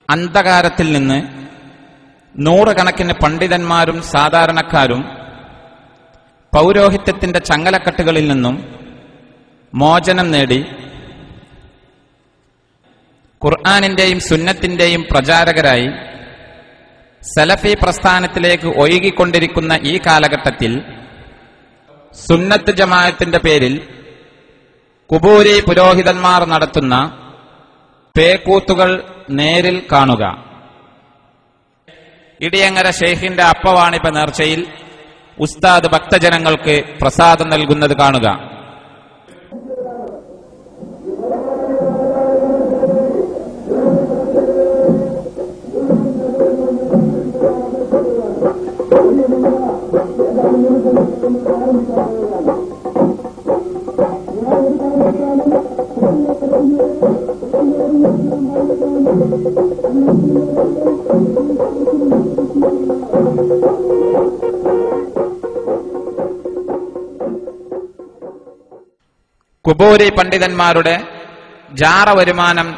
അന്ധകാരത്തിൽ നിന്ന് നൂറുകണക്കിന് പണ്ഡിതന്മാരും സാധാരണക്കാരും പൗരോഹിത്യത്തിന്റെ ചങ്ങലക്കെട്ടുകളിൽ നിന്നും മോചനം നേടി ഖുർആനിന്റെയും സുന്നത്തിന്റെയും പ്രചാരകരായി സലഫി പ്രസ്ഥാനത്തിലേക്ക് ഒഴുകിക്കൊണ്ടിരിക്കുന്ന ഈ കാലഘട്ടത്തിൽ സുന്നത്ത് ജമാഅത്തിന്റെ പേരിൽ ഖുബൂരി പുരോഹിതന്മാർ നടത്തുന്ന പേക്കൂത്തുകൾ നേരിൽ കാണുക. ഇടിയങ്ങര ഷെയ്ഖിന്റെ അപ്പവാണിപ നേർച്ചയിൽ ഉസ്താദ് ഭക്തജനങ്ങൾക്ക് പ്രസാദം നൽകുന്നത് കാണുക. ഖുബൂരി പണ്ഡിതന്മാരുടെ ജാറ വരുമാനം